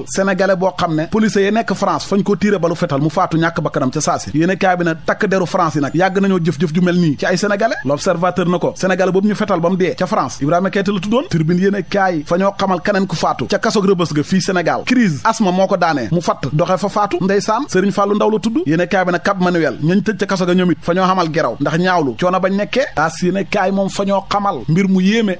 sénégalais boo xam ne policiers yi nekk France fañ ko tiire balu fetal mu faatu ñàkk bakkanam ca saasi yéene kaay bi ne takk deru France yi nag yàgg nañoo jëf-jëf ju mel nii ci ay sénégalais l'observateur na ko sénégalais boobu ñu fetal ba mu dee ca France Ibrahima Keita la tuddoon Tribune yéene kaay fa ñoo xamal keneen ku faatu ca kasoog Rëbës ga fii Sénégal crise asma moo ko daanee mu fatt doxee fa faatu ndeysaan Serigne Fallou Ndaw la tudd yéene kaay bi ne Cap Manuel ñañ tëj ca kaso ga ñoom it fa ñoo xamal geraw ndax ñaawlu coono bañ nekkee as yéene kaay moom fa ñoo xamal mbir mu yéeme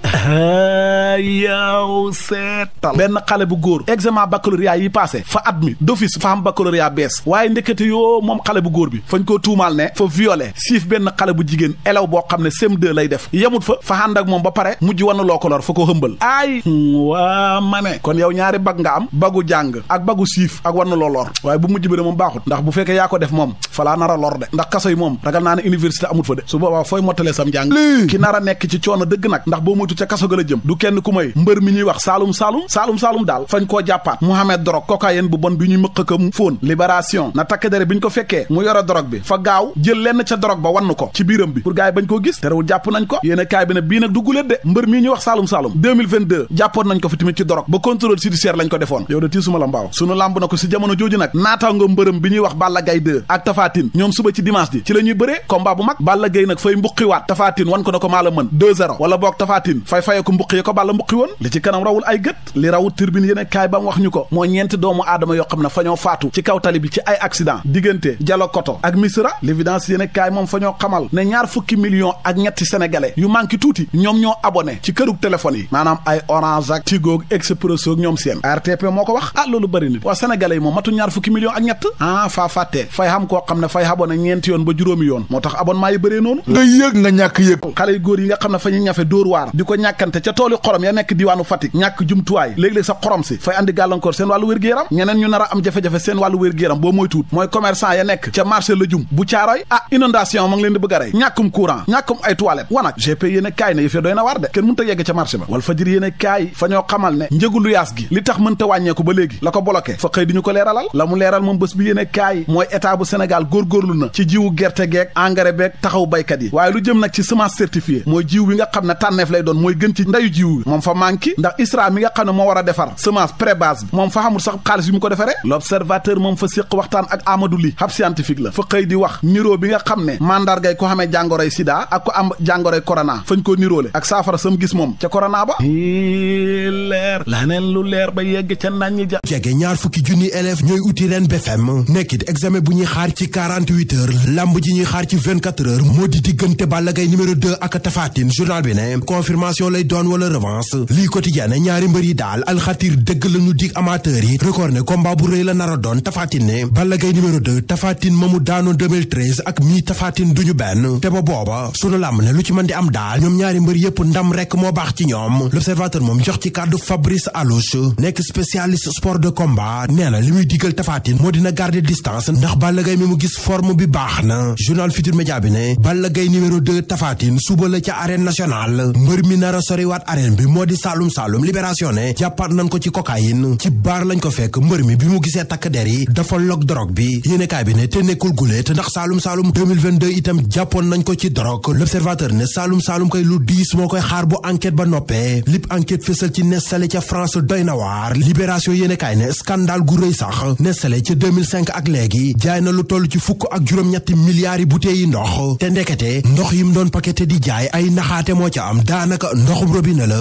yow seetal benn xale bu góor examen baccalauréat yi passé fa admis d'office fa am baccalauréat bees waaye ndekete yoo moom xale bu góor bi fañ koo tuumaal ne fa violé siif benn xale bu jigéen élève boo xam ne CM2 lay def yemut fa ànd ak moom ba pare mujj wann loo ko lor fa ko hëmbal ay waa ma ne kon yow ñaari bag nga am bagu jàng ak bagu siif ak wann loo lor waaye bu mujj bi de moom baaxut ndax bu fekkee yaa ko def moom fa laa nar a lor de ndax kaso yi moom ragal naa ne université amut fa de su boobaa fooy mottalee sam jàng ki nar a nekk ci coono dëgg nag ndax boo moytu ca kaso ga la jëm du kenn ku may mbër mi ñuy wax saalum daal fañ koo jàppaat Mohamed Dorog cocaïne bu bon bi ñuy mëq ka fóon libération na takk dere bi ñu ko fekkee mu yore dorog bi fa gaaw jël lenn ca dorog ba wann ko ci biiram bi pour gars yi bañ koo gis terewul jàpp nañ ko yéene kaay bi ne bii nag dugguleet de mbër mii ñuy wax saalum 2022 jàppoon nañ ko fi tamit ci dorog ba contrôle judiciaire lañ ko defoon yow de tiisuma la mbaaw sunu lamb na ko si jamono jooju nag naataango mbërëm bi ñuy wax Balla Gaye 2 ak Tapha Tine ñoom suba ci dimanche ji ci la ñuy bëree combat bu mag Balla Gaye nag fay mbuqiwaat Tapha Tine wan ko na ko maa la mën 2-0 wala boog Tapha Tine fay faye ko mbuqi yi ko Balla mbuqi woon li ci kanam rawul ay gët li rawul turbine yéene kaay ba mu wax ñu ko moo ñeenti doomu aadama yoo xam ne fa ñoo faatu ci kaw tali bi ci ay accident diggante Dialokoto ak Misra l'évidence yéene kaay moom fa ñoo xamal ne 20 millions ak ñetti sénégalais yu manqué tuuti ñoom ñoo abonné ci kërug téléphone yi maanaam ay Orange ak Tigo ak Expresso ak ñoom seen ARTP moo ko wax loolu bëri nit waa sénégalais yi moom matu 20 millions ak ñett faa fàttee fay xam koo xam ne fay abonné ñeenti yoon ba juróomi yoon moo tax abonnement yi bëree noonu nga yëg nga ñàkk yëg xale yu góor yi nga xam ne fa ñu ñafe dóor waar di ko ñàkkante ca tooli xorom ya nekk diwaanu Fatick ñàkk jumtuwaay léeg-léeg sa xorom si fay andi gàllankoor seen wàllu wér-gu-yaram ñeneen ñu nar a am jafe-jafe seen wàllu wér-gu-yaram boo mooy tuut mooy commerçant ya nekk ca marché la jum bu caaroy inondation ma ngi leen di bëgg a rey ñàkkum courant ñàkkum ay toilette wanak GP yéene kaay ne yëf ya doy na war de kenn mënta yegg ca marché ba wal fajir yéene kaay fa ñoo xamal ne njëgu luyaas gi li tax mënta wàññeeku ba léegi la ko bloqué fa xëy di ñu ko leeralal la mu leeral moom bés bi yéene kaay mooy état bu Sénégal góorgóorlu na ci jiwu gerte geek engrais beek taxaw baykat yi waaye lu jëm nag ci semence certifiée mooy jiw wi nga xam ne tànneef lay doon mooy gën ci ndayu jiw wi moom fa manqué ndax ISRA mi nga xam ne moo war a defar semence pré-base bi moom fa xamul sax xaalis yu mu ko defaree l'observateur moom fa séq waxtaan ak Amadou Ly ab scientifique la fa xëy di wax niroo bi nga xam ne mandargay ko xamee jàngoroy sida ak ko am jàngoroy corona fañ koo niroole ak saafara sam gis moom ca corona ba leer la neen lu leer ba yegg ca nañ ñi jege ñaar fukki junni élèves ñooy uti ren BFM nekkit examen bu ñuy xaar ci 48 heures lamb ji ñuy xaar ci 24 heures moo di diggante Balla Gaye numéro 2 ak Tapha Tine journal bi ne confirmation lay doon wala revanche lii quotidien ñaari mbër yi daal alxatir dëgg lañu dig amateur yi record ne combat bu rëy la nar a doon Tapha Tine ne Balla Gaye numéro 2 Tapha Tine ma mu daanoon 2013 ak mii Tapha Tine duñu benn te ba booba sunu lamb ne lu ci mën di am daal ñoom ñaari mbër yépp ndam rekk moo baax ci ñoom l'observateur moom jox ci kàddu Fabrice Alouche nekk spécialiste sport de combat nee na li muy digal Tapha Tine moo dina garder distance ndax Balla Gaye mi mu gis forme bi baax na journal Futurs Médias bi ne Balla Gaye numéro 2 Tapha Tine suba la ca arène nationale mbër mi nar a soriwaat arène bi moo di Saloum libération ne jàppaat nañ ko ci cocaïne ci baar lañ ko fekk mbër mi bi mu gisee takk der yi dafa log drogue bi yéenekaay bi ne te nekkul guléet ndax Saloum 2022 itam jàppoon nañ ko ci drogue l'observateur ne Saloum koy lu diis moo koy xaar bu enquête ba noppee lip enquête fësal ci Nestlé ca France doy na waar libération yéenekaay ne scandale gu rëy sax Nestlé ca 2005 ak léegi jaay na lu toll ci fukk ak juróom-ñetti milliards yi bouteilles yi ndox te ndekete ndox yim doon paqueté di jaay ay naxaate moo ca am daanaka ndoxum robinet la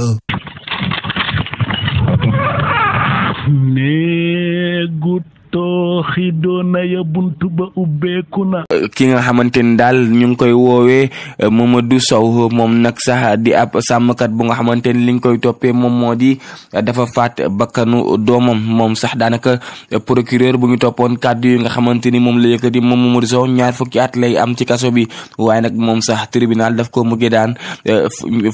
néegu tooxi doona ya buntu ba ubbeeku na ki nga xamante ni daal ñu ngi koy woowee Mamadou Sow moom nag sax di ab sàmmkat bu nga xamante ni liñ koy toppee moom moo di dafa faat bakkanu doomam moom sax daanaka procureur bu ñu toppoon kàddu yi nga xamante ni moom la yëkkati moom Mamadou Sow 2 fukki at lay am ci kaso bi waaye nag moom sax tribunal daf ko mujjee daan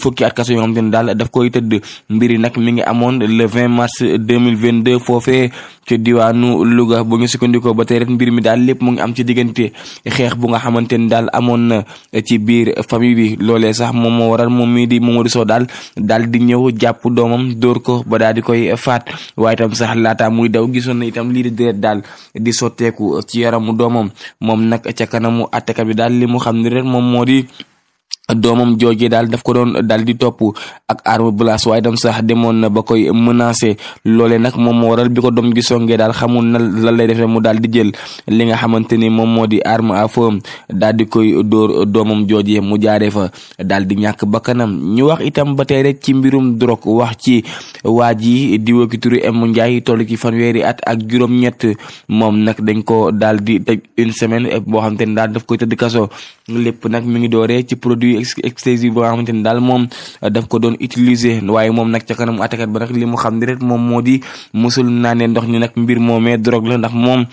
fukki at kaso yoo xamante ni daal daf koy tëdd mbiri nag mi ngi amoon le 20 mars 2022 foofee ci diwaanu Louga bu ñu sukkandikoo ba tey rek mbir mi daal lépp mu ngi am ci diggante xeex bu nga xamante ni daal amoon na ci biir famille bi loolee sax moom moo waral moom mii di Mamadou Sow daal di ñëw jàpp doomam dóor ko ba daal di koy faat waaye itam sax laata muy daw gisoon na itam lii di deret daal di sotteeku ci yaramu doomam moom nag ca kanamu attekat bi daal li mu xam ni rek moom moo di doomam joojee daal daf ko doon daal di topp ak arme blanche waaye dem sax demoon na ba koy menacer loolee nag moom moo waral bi ko doom gi songee daal xamul na lan lay defee mu daal di jël li nga xamante ni moom moo di arme à feu daal di koy dóor doomam joojee mu jaaree fa daal di ñàkk bakkanam ñu wax itam ba tey rek ci mbirum drogue wax ci waa ji di wëkki turu M Ndiaye toll ci fanweeri at ak juróom-ñett moom nag dañ ko daal di tëj une semaine boo xamante ni daal daf koy tëdd kaso lépp nag mi ngi dooree ci produit explosif boo xamante ni daal moom daf ko doon utiliser waaye moom nag ca kanam attakat ba nag li mu xam ni rek moom moo di musul naanee ndox ni nag mbir moomee drogue la ndax moom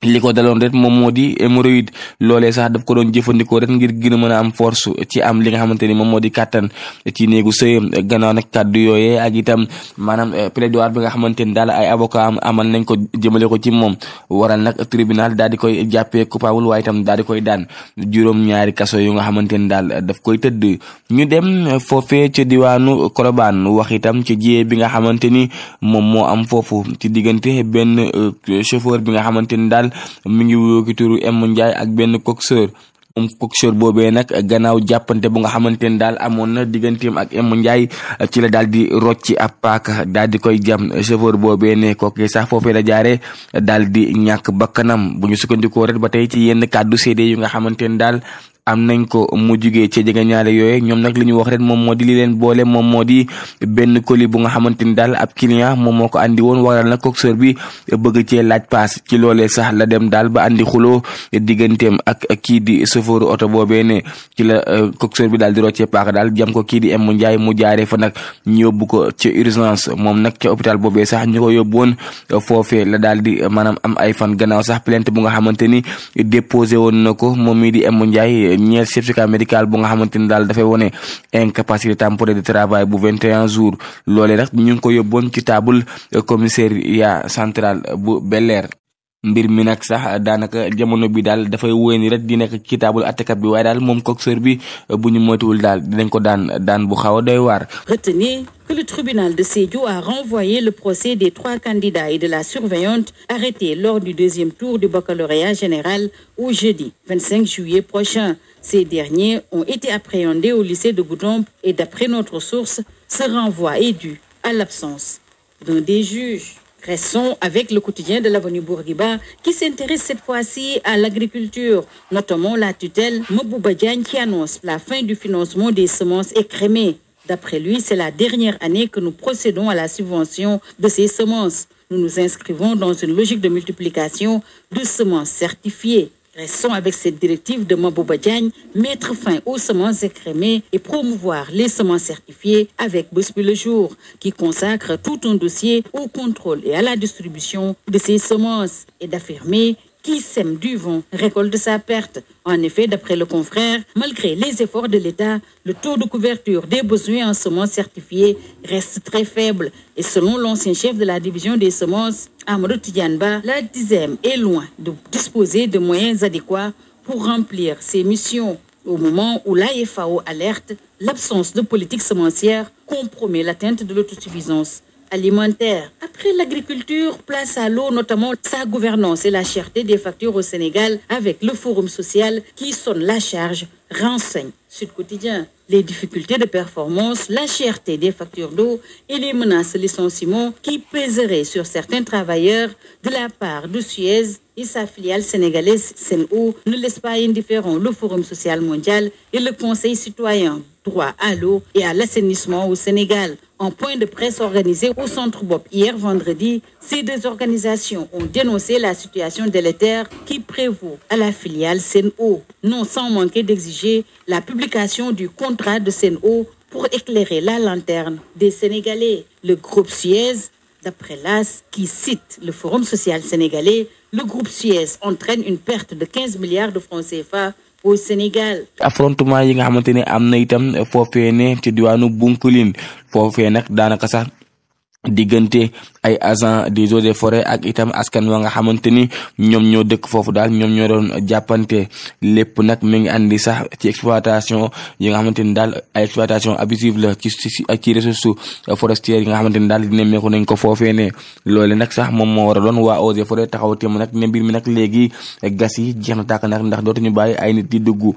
li ko daloon rek moom moo di hémorroïde loolee sax daf ko doon jëfandikoo rek ngir gën a mën a am force ci am li nga xamante ni moom moo di kàttan ci néegu sëyam gannaaw nag kàddu yooyee ak itam maanaam plaidoyer bi nga xamante ni daal ay avocat am amal nañ ko jëmale ko ci moom waral nag tribunal daal di koy jàppee coupable waaye itam daal di koy daan juróom-ñaari kaso yu nga xamante ni daal daf koy tëdd ñu dem foofee ci diwaanu Colobane wax itam ci jiyee bi nga xamante ni moom moo am foofu ci diggante benn chauffeur bi nga xamante ni daal mi ngi wuyoo ki turu M Ndiaye ak benn coxeur coxeur boobee nag gannaaw jàppante bu nga xamante ne daal amoon na digganteem ak M Ndiaye ci la daal di rocci ab paaka daal di koy jam chauffeur boobee ne kooku sax foofee la jaaree daal di ñàkk bakkanam bu ñu sukkandikoo rek ba tey ci yenn kàddu seede yu nga xamante ne daal am nañ ko mu jugee ci jege ñaare yooyu ñoom nag li ñu wax rek moom moo di li leen boole moom moo di benn colis bu nga xamante ni daal ab client moom moo ko andi woon waral nag coxeur bi bëgg cee laaj paas ci loolee sax la dem daal ba andi xuloo digganteem ak kii di chauffeur oto boobee ne ci la coxeur bi daal di roccee paaka daal jam ko kii di M Ndiaye mu jaaree fa nag ñu yóbbu ko ci urgence moom nag ca hôpital boobee sax ñu ko yóbbu woon foofee la daal di maanaam am ay fan gannaaw sax plainte bu nga xamante ni déposé woon na ko moom mii di M Ndiaye ñeel certificat médical bu nga xamante ni daal dafay wone incapacité temporaire de travail bu 21 jours loolee nag ñu ngi ko yóbboon ci table commissariat central bu Bel-Air mbir mi nag sax daanaka jamono bi daal dafay wóy ni rek di nekk ci table attekat bi waaye daal moom coxeur bi bu ñu moytuwul daal dinañ ko daan bu xaw a doy waar. Retenez que le tribunal de Sédhiou a renvoyé le procès des 3 candidats et de la surveillante arrêtés lors du 2e tour du baccalauréat général au jeudi 25 juillet prochain. Ces derniers ont été appréhendés au lycée de Goudomp et d'après notre source, ce renvoi est dû à l'absence d'un des juges. Restons avec le quotidien de l'avenue Bourguiba qui s'intéresse cette fois-ci à l'agriculture, notamment la tutelle Mabouba Diagne qui annonce la fin du financement des semences écrémées. D'après lui, c'est la dernière année que nous procédons à la subvention de ces semences. Nous nous inscrivons dans une logique de multiplication de semences certifiées. Restons avec cette directive de Mabouba Diagne, mettre fin aux semences écrémées et promouvoir les semences certifiées avec Bosby le jour, qui consacre tout un dossier au contrôle et à la distribution de ces semences et d'affirmer qui sème du vent récolte sa perte. En effet, d'après le confrère, malgré les efforts de l'État, le taux de couverture des besoins en semences certifiées reste très faible. Et selon l'ancien chef de la division des semences, Amadou Tidianba, la DISEM est loin de disposer de moyens adéquats pour remplir ses missions. Au moment où l'AFAO alerte, l'absence de politique semencière compromet l'atteinte de l'autosuffisance alimentaire. Après l'agriculture, place à l'eau, notamment sa gouvernance et la cherté des factures au Sénégal avec le forum social qui sonne la charge, renseigne Sud Quotidien. Les difficultés de performance, la cherté des factures d'eau et les menaces de licenciement qui pèseraient sur certains travailleurs de la part de Suez et sa filiale sénégalaise Sen'Eau ne laissent pas indifférent le Forum social mondial et le Conseil citoyen droit à l'eau et à l'assainissement au Sénégal. En point de presse organisé au Centre Bob hier vendredi, ces deux organisations ont dénoncé la situation délétère qui prévaut à la filiale Sen'Eau, non sans manquer d'exiger la publication du contrat de Sen'Eau pour éclairer la lanterne des Sénégalais. Le groupe Suez, d'après l'AS, qui cite le Forum social sénégalais, le groupe Suez entraîne une perte de 15 milliards de francs CFA au Sénégal. Affrontement yi nga xamante ne am na itam foofee ne ci diwaanu Bunkiling foofee nag daanaka sax diggante ay agent des eaux et forêts ak itam askan wa nga xamante ni ñoom ñoo dëkk foofu daal ñoom ñoo doon jàppante lépp nag mi ngi andi sax ci exploitation yi nga xamante ni daal ay exploitation abusive la ci ressources forestières yi nga xamante ni daal di nemmeeku nañ ko foofee ne loole nag sax moom moo war a doon waa eaux et forêts taxaw teem nag ne mbir mi nag léegi gas yi jeex na tàkk nag ndax dootuñu bàyyi ay nit di dugg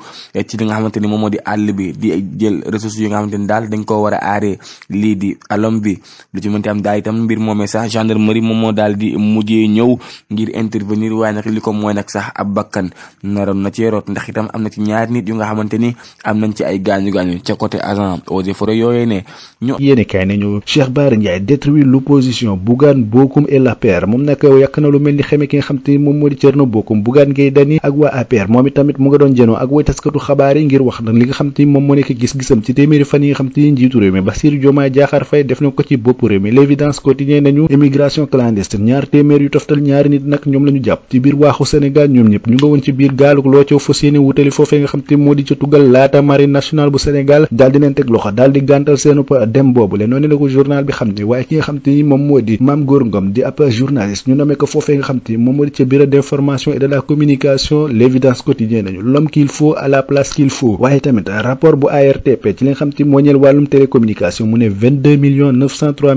ci li nga xamante ni moom moo di àll bi di jël ressources yi nga xamante ni daal dañ koo war a aaree lii di alom bi lu ci mënti am daal itam mbir moomee sax gendarmerie moom moo daal di mujjee ñëw ngir intervenir waaye nag li ko mooy nag sax ab bakkan naroon na ci root ndax itam am na ci ñaari nit yu nga xamante ni am nañ ci ay gaañu-gaañu ca côté agent eaux et forêts yooyee ne ñu yéene kaay nañu Cheikh Bara Ndiaye détruire l'opposition Bougane Bokum et l'APR moom nag yàq na lu mel ni xeme ki nga xam te ni moom moo di Thierno Bokum Bougane Gueye Dany ak waa APR moom itamit mu nga doon jënoo ak way taskatu xabaar yi ngir wax na li nga xam te ni moom moo nekk gis-gisam ci téeméeri fan yi nga xam te ni njiitu réew mi Bassirou Diomaye Diakhar Faye def na ko ci bopp réew mi l'évidence quotidien nañu immigration clandestine ñaar téeméer yu toftal ñaari nit nag ñoom la ñu jàpp ci biir waaxu Sénégal ñoom ñëpp ñu nga woon ci biir gaaluk loo ca fas yéene wutali foofee nga xam te moo di ca tugal laata marine nationale bu Sénégal daal di leen teg loxo daal di gàntal seenu dem boobu le noonu la ko journal bi xam ne waaye ki nga xam te ni moom moo di Mame Gor Ngom di ab journaliste ñu nommé ko foofee nga xam te moom moo di ca bureau d'information et de la communication l'évidence quotidien nañu l'homme qu'il faut à la place qu'il faut waaye tamit rapport bu ARTP ci li nga xam te moo ñeel wàllum télécommunication mu ne 22 903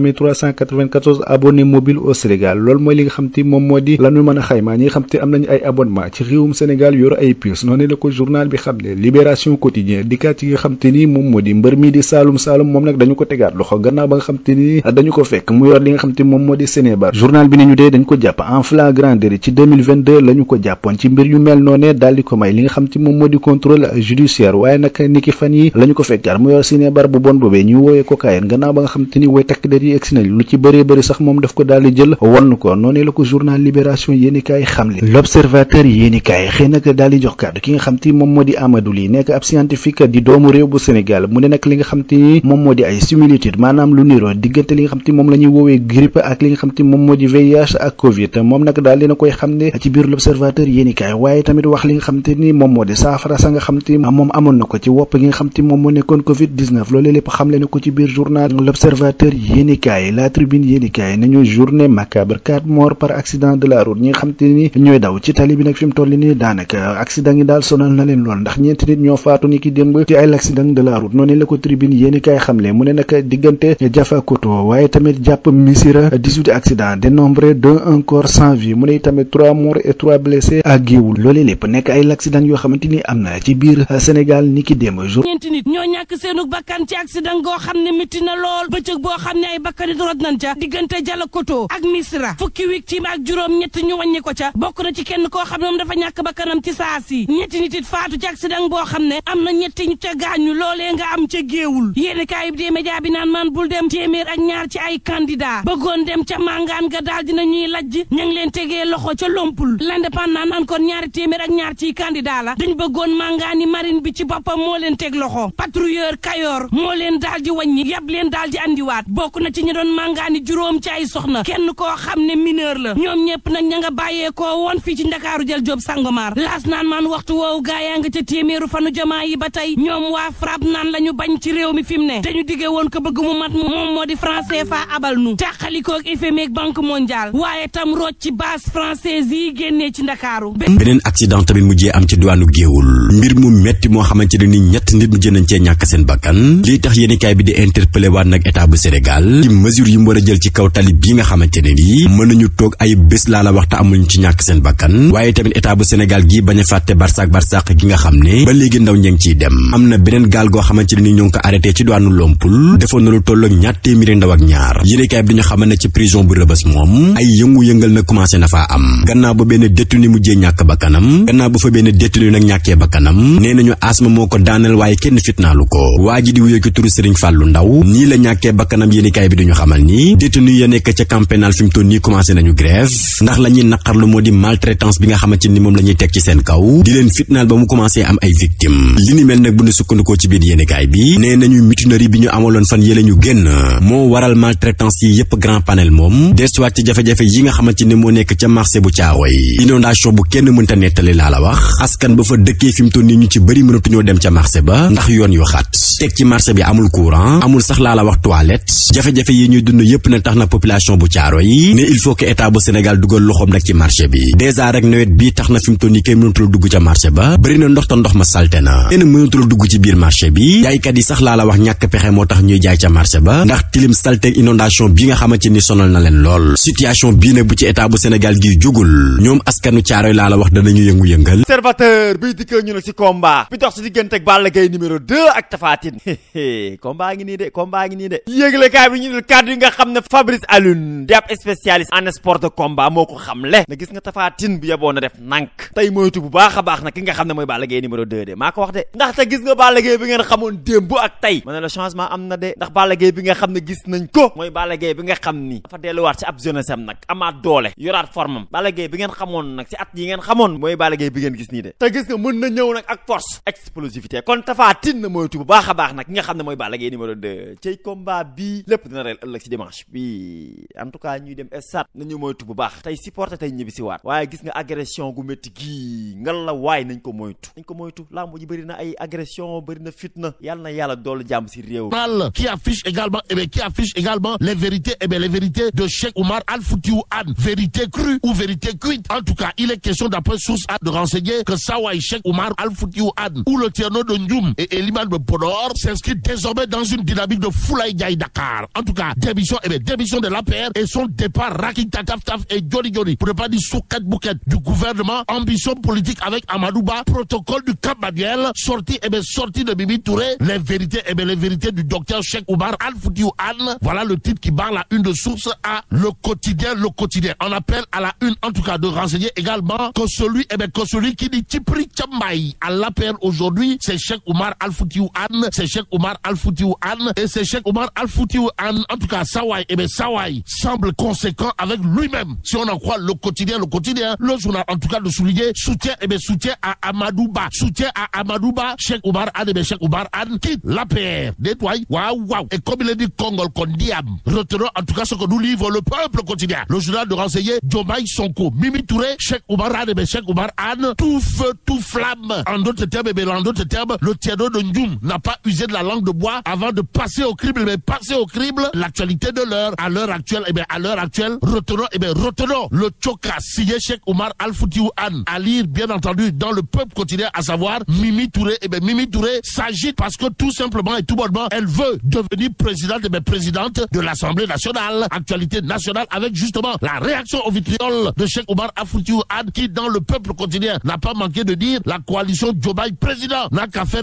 394 abonnés mobiles au Sénégal loolu mooy li nga xam te moom moo di lañu mën a xaymaa ñi nga xam te am nañu ay abonnement ci réewum Sénégal yor ay puces noonu la ko journal bi xam ne libération quotidien dikkaat ci nga xam te ni moom moo di mbër mi di Saloum moom nag dañu ko tegaat loxo gannaaw ba nga xam te ni dañu ko fekk mu yor li nga xam te moom moo di Sénébar journal bi ne ñu dee dañ ko jàpp en flagrant délit ci 2022 la ñu ko jàppoon ci mbir yu mel noonee daal di ko may li nga xam te moom moo di contrôle judiciaire waaye nag niki fan yi la ñu ko fekkaat mu yor Sénébar bu bon boobee ñu woowee cocaïne gannaaw ba nga xam te ni way takk der yi egsi nañ lu ci bëree bëri sax moom daf ko daal di jël won ko noonu la ko journal libération yéenikaay xamle l'observateur yéenikaay xëy nag daal di jox kàddu ki nga xam te moom moo di Amadou Ly nekk ab scientifique di doomu réew bu Sénégal mu ne nag li nga xam te ni moom moo di ay similitude maanaam lu niroo diggante li nga xam te moom la ñuy woowee grippe ak li nga xam te moom moo di VIH ak Covid moom nag daal dina koy xam ne ci biir l'observateur yéenikaay waaye tamit wax li nga xam te ni moom moo di saafara sa nga xam te moom amoon na ko ci wopp gi nga xam te moom moo nekkoon Covid 19 loolu lépp xamle na ko ci biir journal l'observateur yéenikaay la tribune yéenikaay nañu journée macabre 4 morts par accident de la route ñi nga xam te ni ñooy daw ci tali bi nag fi mu toll nii daanaka accident yi daal sonal na leen lool ndax ñeenti nit ñoo faatu ni ki démb ci ay accident de la route noonu la ko tribune yéenikaay xamle mu ne nag diggante Diafakoto waaye tamit jàpp Missirah 18 accidents dénombré d'un un corps sans vie mu ne tamit 3 morts et 3 blessés ak Géoul loolu lépp nekk ay accident yoo xamante ni am na ci biir Sénégal ni ki démb ñeenti nit ñoo ñàkk seenu bakkan ci accident goo xam ne métti na lool bëccëg boo xam ne ay bakkan it rot nañ ca diggante Diafakoto ak Missirah fukki victime ak juróom ñett ñu wàññi ko ca bokk na ci kenn koo xam ne moom dafa ñàkk bakkanam ci saasi ñetti nit it faatu ci accident boo xam ne am na ñetti ñu ca gaañu loolee nga am ca Géewul yéeni kaay bi dee média bi naan maan bul dem téeméer ak ñaar ci ay candidat bëggoon dem ca màngaan ga daal dina ñuy lajj ña ngi leen tegee loxo ca Lompul l'Indépendant naan kon ñaari téeméer ak ñaar ci candidat la dañ bëggoon màngaani marine bi ci boppam moo leen teg loxo patrouilleur Kayor moo leen daal di wàññi yab leen daal di andiwaat bokk na ci ñu doon màngaani juróom ci ay soxna kenn koo xam ne mineur la ñoom ñëpp nag ña nga bàyyeekoo woon fii ci Ndakaaru jël job Sangomar laas naan maan waxtu woowu gaayaa nga ca téeméeru fanu jamaa yi ba tey ñoom waa FRAPP naan la ñu bañ ci réew mi fi mu ne te ñu diggee woon ko bëgg mu mat moom moo di franc CFA abal nu tàqalikoog FMI ak Banque mondiale waaye tam rocc ci base française yi génnee ci Ndakaaru beneen accident tamit mujjee am ci diwaanu Géewul mbir mu metti moo xamante ne ni ñett nit mujjee nañ cee ñàkk seen bakkan lii tax yéenekaay bi di interpellé waat nag état bu Sénégal ci mesure yi mu war a jël ci kaw tali bii nga xamante ne ni mën nañu toog ay bés laa la waxta amuñu ci ñàkk seen bakkan waaye tamit état bu Sénégal gi bañ a fàtte barsaq gi nga xam ne ba léegi ndaw ña ngi ciy dem am na beneen gaal goo xamante ne ni ñoo ngi ko arrêté ci diwaanu Lompul defoon na lu tolloog ñaar téeméeri ndaw ak ñaar yéenekaay bi dañu xamal ne ci prison bu Rebeuss moom ay yëngu-yëngal na commencé na faa am gannaaw ba benn détenu mujjee ñàkk bakkanam gannaaw ba fa benn détenu nag ñàkkee bakkanam nee nañu asma moo ko daaneel waaye kenn fitnaalu ko waa ji di wuyee ko turu Serigne Fallou Ndaw nii la ñàkkee bakkanam yéenekaay bi dañu xamal ni détenu ya nekk ca camp pénal fi mu toll nii commencé nañu grève ndax la ñuy naqarlu moo di maltraitance bi nga xamante ni moom la ñuy teg ci seen kaw di leen fitnaal ba mu commencé am ay victimes li ni mel nag bu ñu sukkandikoo ci biir yéenekaay bi nee nañu mutinerie bi ñu amaloon fan yële ñu génn moo waral maltraitance yi yépp grand panel moom desuwaat ci jafe-jafe yi nga xamante ni moo nekk ca marché bu Caaroy inondation bu kenn mënta nettali laa la wax askan ba fa dëkkee fi mu toll nii ñu ci bëri mënatuñoo dem ca marché ba ndax yoon yu xat teg ci marché bi amul courant amul sax laa la wax toilette jafe-jafe yi ñu ñuy dund yépp na tax na population bu caaro yi ne il faut que état bu Sénégal dugal loxoom nag ci marché bi dèjà rek nawet bi tax na fi mu toll nii kenn mënatul dugg ca marché ba bëri na ndox te ndox ma salte na kenn mënatul dugg ci biir marché bi jaaykat yi sax laa la wax ñàkk pexe moo tax ñuy jaay ca marché ba ndax tilim salte inondation bi nga xamante ni sonal na leen lool situation bii nag bu ci état bu Sénégal gi jugul ñoom askanu caaro yi laa la wax danañu yëngu-yëngal. observateur biy dikkal ñu ne ci combat bi dox ci diggante ak Balla Gaye numéro 2 ak Tapha Tine combat ngi nii de yéeglekaay bi ñu ne kàddu yi nga xam ne Fabrice Alioune di ab spécialiste en sport de combat moo ko xamle na gis nga Tapha Tine bu yeboo na def nank tey moytu bu baax a baax nag ki nga xam ne mooy Balla Gaye numéro 2 de maa ko wax de ndaxte gis nga Balla Gaye bi ngeen xamoon démb ak tey ma ne la changement am na de ndax Balla Gaye bi nga xam ne gis nañ ko mooy Balla Gaye bi nga xam ni dafa delluwaat ci ab jeunesse am nag amaat doole yoraat formam Balla Gaye bi ngeen xamoon nag ci at yi ngeen xamoon mooy Balla Gaye bi ngeen gis nii de te gis nga mën na ñëw nag ak force explosivité kon Tapha Tine na moytu bu baax a baax nag ki nga xam ne mooy Balla Gaye numéro 2 cey combat bii lépp dina reel ëllëg ci dimanche bi en tout cas ñuy dem stade nañu moytu bu baax tey supporter tey ñibbi si waat waaye gis nga agression gu métti gii ngal la waay nañ ko moytu lamb ji bëri na ay agression bëri na fitna yàlla na yàlla doolu jàmm si réew qui affiche également les vérités les vérités de Cheikh Oumar Al Foutiou Anne, vérité crue ou vérité cuite. En tout cas, il est question d'après source A de renseigner que Sawai Cheikh Oumar Al Foutiou Anne ou le Tierno de Ndioum et Eliman de Podor s'inscrit désormais dans une dynamique de Foulaye Diaye Dakar. En tout cas, démission de l'APR et son départ Raking Taf et Johnny pour ne pas dire Souket Bouquet du gouvernement, ambition politique avec Amadouba, protocole du Cap Manuel, sortie de Bibi Touré, les vérités du docteur Cheikh Oumar Al Foutiou Anne. Voilà le titre qui barre la une de source A, le quotidien. On appelle à la une, en tout cas, de renseigner également que celui qui dit Tipri Tchambay à l'APR aujourd'hui, c'est Cheikh Oumar Al Foutiou Anne, et c'est Cheikh Oumar Al Foutiou Anne. En tout cas, Sawai semble conséquent avec lui-même. Si on en croit le quotidien, le journal, en tout cas, de souligner soutien à Amadouba. Cheikh Oumar Anne quitte l'APR. Détoile, waouh. Et comme il est dit Congol Kondiam, retenons en tout cas ce que nous livre le peuple quotidien. Le journal de renseigner Diomaye Sonko, Mimi Touré, Cheikh Oumar Anne, tout feu, tout flamme. En d'autres termes, le Tierno de Ndioum n'a pas usé de la langue de bois avant de passer au crible. L'actualité de l'heure, à l'heure actuelle, retenons le Tchoka signé Cheikh Oumar Al Foutiou Anne. À lire, bien entendu, dans le peuple quotidien, à savoir Mimi Touré. Mimi Touré s'agite parce que tout simplement et tout bonnement, elle veut devenir présidente de l'Assemblée nationale. Actualité nationale avec justement la réaction au vitriol de Cheikh Oumar Al Foutiou Anne qui, dans le peuple quotidien, n'a pas manqué de dire la coalition Diomaye président n'a qu'à faire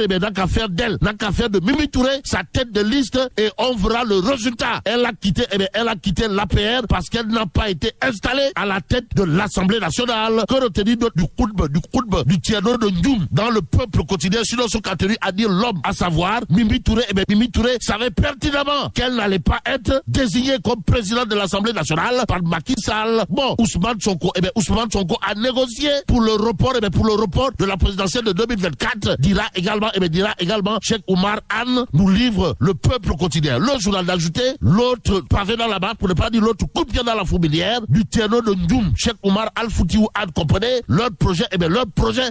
d'elle, n'a qu'à faire de Mimi Touré sa tête de liste et on verra le résultat. Elle a quitté l'APR parce qu'elle n'a pas été installée à la tête de l'Assemblée nationale. Que retenir du Koudbe, du Tierno de Ndioum dans le peuple quotidien, sinon ce qu'a tenu à dire l'homme, à savoir Mimi Touré. Mimi Touré savait pertinemment qu'elle n'allait pas être désignée comme président de l'Assemblée nationale par Macky Sall. Bon, Ousmane Sonko a négocié pour le report de la présidentielle de 2024. Dira également Cheikh Oumar Anne, nous livre le peuple quotidien. Le journal d'ajouter l'autre pavé dans la barre, pour ne pas dire l'autre coup de pied dans la fourmilière du Tierno de Ndioum, Cheikh Oumar Al Foutiou Anne. Comprenez, leur projet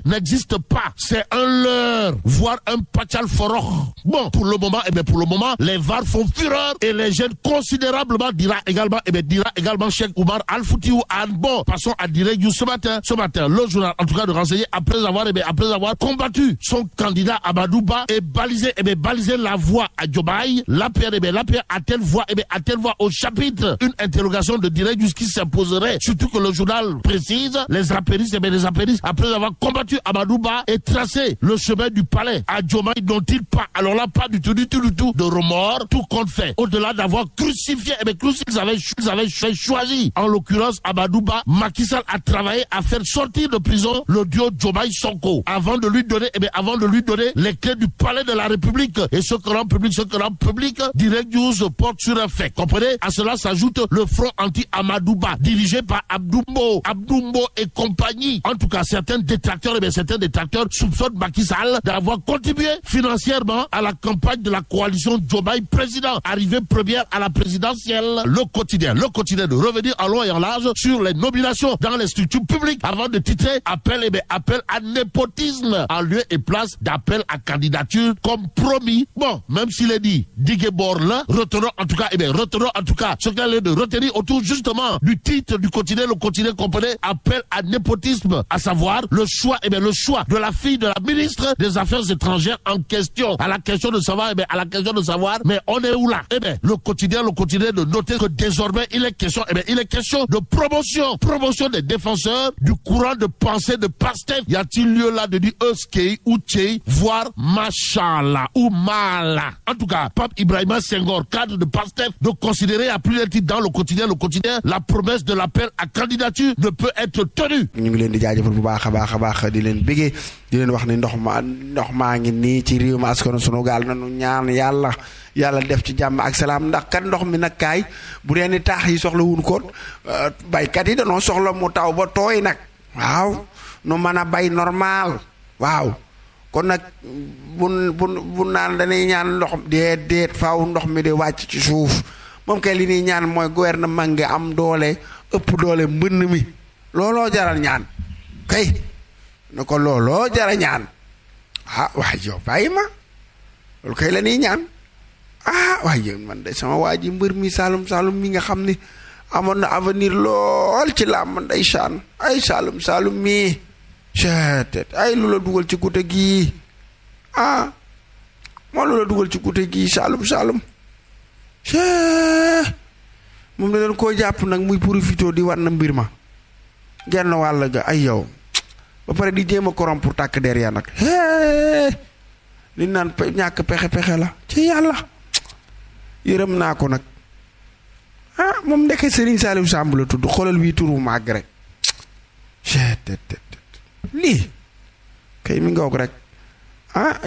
n'existe pas. C'est un leurre, voire un pachal foroch. Bon, pour le moment, les VAR font fureur et les gênent considérablement, dira également Cheikh Oumar Al Foutiou Anne. Bon, passons à direct ce matin, le journal, en tout cas de renseigner, après avoir combattu son candidat Amadouba et balisé la voie à Diomaye, l'APR a-t-elle voix au chapitre? Une interrogation de direct qui s'imposerait, surtout que le journal précise, les apéristes, après avoir combattu Amadouba et tracé le chemin du palais à Diomaye, n'ont-ils pas, alors là, pas du tout de remords, tout compte fait. Au-delà d'avoir crucifié, ils avaient choisi, en l'occurrence Amadouba, Macky Sall a travaillé à faire sortir de prison le duo Diomaye Sonko, avant de lui donner les clés du palais de la République. Et ce que rend public, Direct News porte sur un fait. Comprenez? À cela s'ajoute le front anti-Amadouba, dirigé par Abdoumbo et compagnie. En tout cas, certains détracteurs soupçonnent Macky Sall d'avoir contribué financièrement à la campagne de la coalition Diomaye président, arrivée première à la présidentielle. Le quotidien de revenir en long et en large sur les nominations dans les structures publiques avant de titrer appel à népotisme en lieu et place d'appel à candidature comme promis. Bon, même s'il est dit Diguebor là, retenons en tout cas retenons en tout cas ce qu'elle est de retenir autour justement du titre du quotidien. Le quotidien comprenait appel à népotisme, à savoir le choix de la fille de la ministre des Affaires étrangères en question. À la question de savoir, mais on est où là? Le quotidien de noter que désormais il est question de promotion des défenseurs du courant de pensée de Pastef. Y a-t-il lieu là de dire Euskei ou Tchei, voire Machallah ou Mala? En tout cas, Pape Ibrahima Senghor, cadre de Pastef, de considérer à plus d'un titre dans le quotidien, la promesse de l'appel à candidature ne peut être tenue. ñu ngi leen di jaajëfal bu baax a baax di leen bégee di leen wax ne ndox maa ngi nii ci réew mi askanu sunu gaal nanu ñaan yàlla def ci jàmm ak salaam ndax kat ndox mi nag kaay bu dee ni taax yi soxla wuñ ko baykat yi danoo soxla mu taw ba tooy nag waaw nu mën a bay normal waaw kon nag bu naan dañuy ñaan ndox déet faaw ndox mi di wàcc ci suuf moom kay li ñuy ñaan mooy gouvernement nga am doole ëpp doole mbënn mi looloo jaral ñaan kay na ko looloo jaral ñaan waaye yow bàyyi ma loolu kay la ñuy ñaan waaye man de sama waa ji mbër mi Saalum mi nga xam ni amoon na avenir lool ci làmb ndeysaan ay Saalum mi ay lu la dugal ci gute gii moo lu la dugal ci gute gii Saalum moom da doon koo jàpp nag muy profité di war na mbir ma genn wàll ga ay yow ba pare di jéem a korom pour tàkk der ya nag li naan ñàkk pexe la ci yàlla yërëm naa ko nag moom ndeke Serigne Saliou Samb la tudd xoolal wii turu màgg rek lii kay mi ngoog rek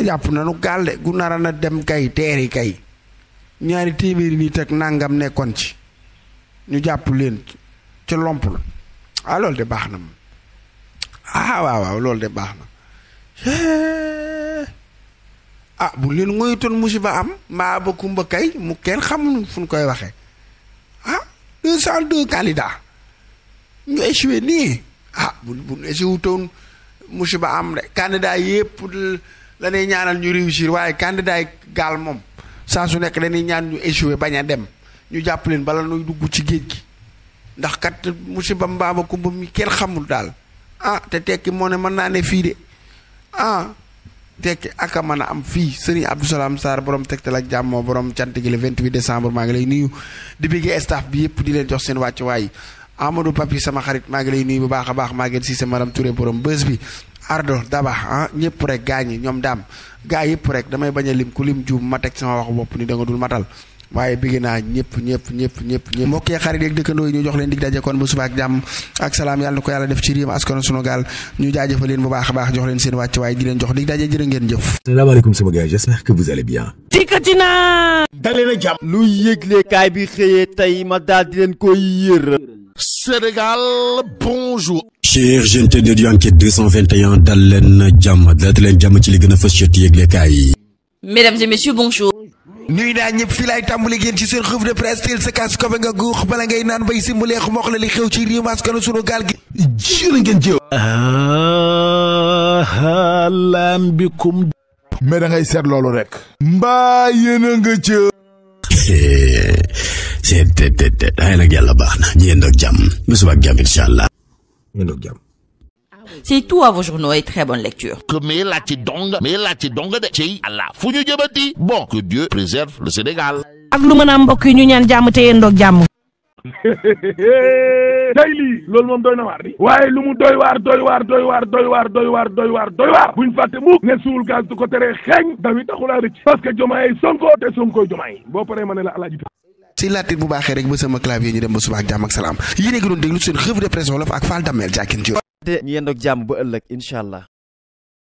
jàpp na nu gaal de gu nara na dem kay teeri kay 200 nit ak nangam nekkoon ci ñu jàpp leen ci lomp la loolu de baax na moom waaw loolu de baax na bu leen ngoyutoon musiba am mbaa ba kumba kay mu kenn xamul fu ñu koy waxee 202 candidats ñu échoué nii bu échoué wutoon musiba am de candidat yépp la ñuy ñaanal ñu réussir waaye candidat yi gaal moom saa su nekk dañuy ñaan ñu échoué bañ a dem ñu jàpp leen bala nuy dugg ci géej gi ndax kat musiba mbaaba kumba mi kenn xamul daal te tekki moo ne mën naa ne fii de tekki aka mën a am fii Serigne Abdou Salam Sarr borom Tektal ak Jàmmoo borom cant gi le 28 décembre maa ngi lay nuyu di bëggee staff bi yëpp di leen jox seen wàccuwaay Amadou Papi sama xarit maa ngi lay nuyu bu baax a baax maa ngi si sa Maram Touré borom bës bi Ardo Daba ñëpp rek gaañi ñoom daam gaa yëpp rek damay bañ a lim ku lim juum ma teg sama waxu bopp ni da nga dul matal waaye bëgg naa ñëpp mbokkee xarit yeeg dëkkandoo yi ñu jox leen dig daje kon ba suba ak jàmm ak salaam yàlla na ko yàlla def ci réew askanu sunu gaal ñu jaajëfal leen bu baax a baax jox leen seen wàcc waaye di leen jox dig daje jërë ngeen jëf. salaamaaleykum sama gars j'espère que vous allez bien. dikkati naa. dalee na jàmm. lu yëglekaay bi xëyee tey ma daal di leen koy yër. Sénégal, bonjour. Chers jeunes de Enquête 221 dal leen jàmm ci li gën a fës ci yëglekaay yi. Mesdames et messieurs, bonjour. nuy naa ñëpp fii laay tàmbali génn ci seen revue de presse teel sa kaas kofe nga guux bala ngay naan bay simbuleex moox la li xew ci réew askanu sunu gaal gi jërë ngeen jëw laan bikum mais da ngay seet loolu rek mbaa yéen a nga ca seet ay nag yàlla baax na ñu yendoog jàmm ba suba ak jàmm incha allah yendoog jàmm. C'est tout à vos journaux et très bonne lecture. Mais la tidonga de Tchei Allah fu ñu jëmati. Bon, que Dieu préserve le Sénégal. ak lu mën a am mbokk yi ñu ñaan jàmm te yendoog jàmm. day lii loolu moom doy na waar di waaye lu mu doy waar buñ fàtte mukk ne suul gaz du ko teree xeeñ dawi taxulaa rëcc parce que Diomaye Sonko te Sonko Diomaye boo paree ma ne la alaaji si laatit bu baaxee rek ba sama clavier ñu dem ba suba ak jàmm ak salaam yéen a ngi doon déglu seen revue de presse wolof ak Fall Damel Jaakin Diop ñu yendoog jàmm ba ëllëg incha allah.